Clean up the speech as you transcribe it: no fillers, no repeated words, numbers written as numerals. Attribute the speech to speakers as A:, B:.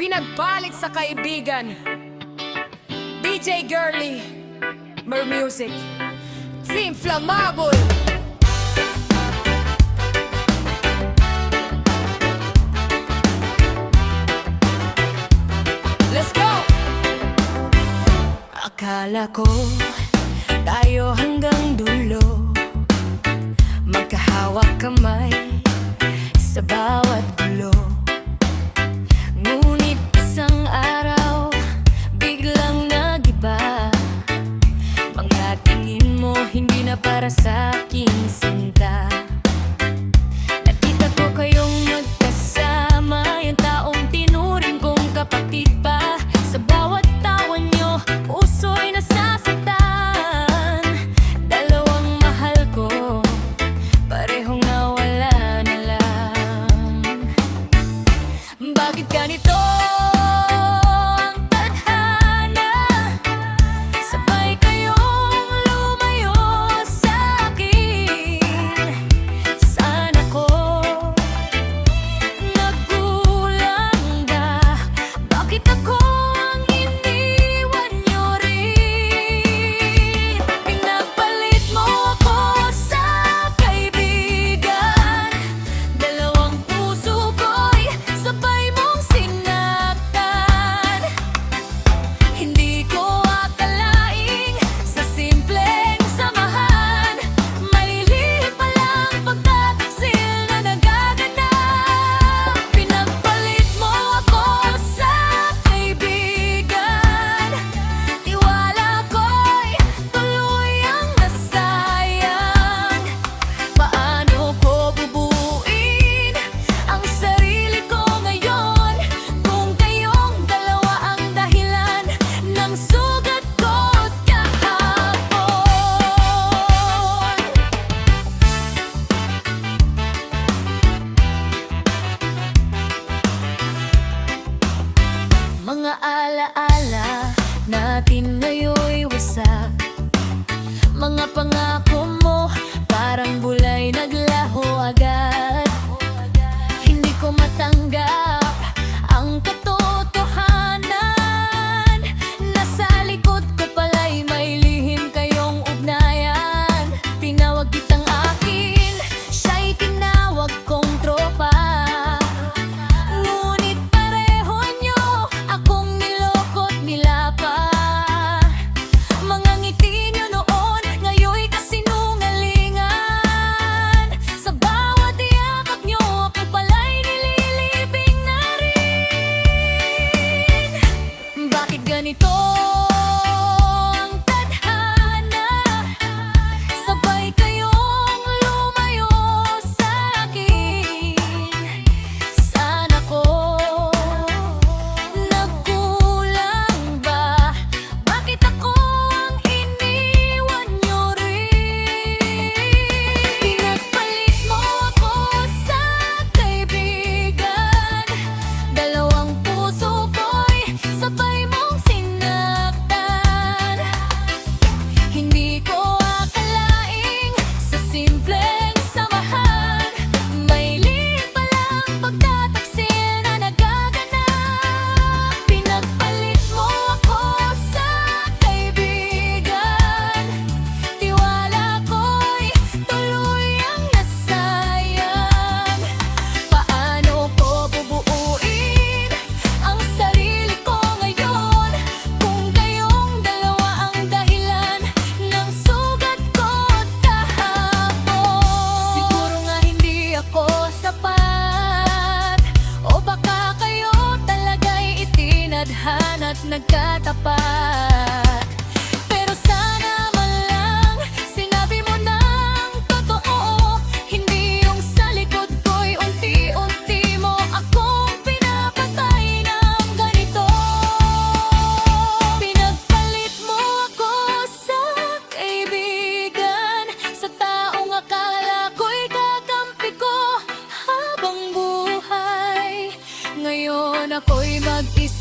A: Pinagbalik sa kaibigan. DJ Girly, Mer Music, Team Flammable. Let's go! Akala ko tayo hanggang dulo, magkahawak kamay sa bawat gulo. Ngunit isang araw, biglang nagiba. Mga tingin mo hindi na para sa aking sinta. Nakita ko kayong magkasama, yung taong tinuring kong kapatid pa. Sa bawat tawa nyo, puso'y nasasaktan. Dalawang mahal ko, parehong nawala na lang. Bakit ganito ang tadhana? Sabay kayong lumayo sa akin. Sana ko nagkulang ba? Bakit ako ang iniwan nyo rin? Pinagpalit mo ako sa kaibigan. Dalawang puso ko'y sabay mong sinaktan. Hindi ko akalaing sa simpleng samahan, maliliit pa lang pagtataksil na nagaganap. Pinagpalit mo ako sa kaibigan. Tiwala ko'y tuluyang nasayang. Paano ko bubuuin ang sarili ko ngayon kung kayong dalawa ang dahilan ng sugat ko't kahapon? Mga alaala natin ngayon'y wasak. Mga pangako mo parang bulay naglaho agad. Hindi ko matanggap ang katotohanan. Nasa likod ko pala'y may lihim kayong ugnayan. Tinawag kitang akin, siya'y tinawag kong tropa. Ngunit pareho nyo akong niloko't nilapa. Mga ngiti nyo noon, ngayon'y kasinungalingan. Sa bawat yakap nyo, ako pala'y nililibing na rin. Bakit ganito ang tadhana? Sabay kayong lumayo sa akin. Sana ko nagkulang ba? Bakit ako ang iniwan nyo rin? Pinagpalit mo ako sa kaibigan. Dalawang puso ko'y sabay mong sinaktan. Hindi ko akalaing sa simpleng samahan, may liit pa lang pagtataksil na nagaganap. Pinagpalit mo ako sa kaibigan. Tiwala ko'y tuluyang nasayang. Paano ko bubuuin ang sarili ko ngayon kung kayong dalawa ang dahilan ng sugat ko't kahapon? Siguro nga hindi ako sapat, o baka kayo talaga'y itinadhana't nagkatapat. Pero sana man lang sinabi mo ng totoo, hindi yung sa likod ko'y unti-unti mo akong pinapatay ng ganito. Pinagpalit mo ako sa kaibigan, sa taong akala ko'y kakampi ko habang buhay. Ngayon ako'y mag-isa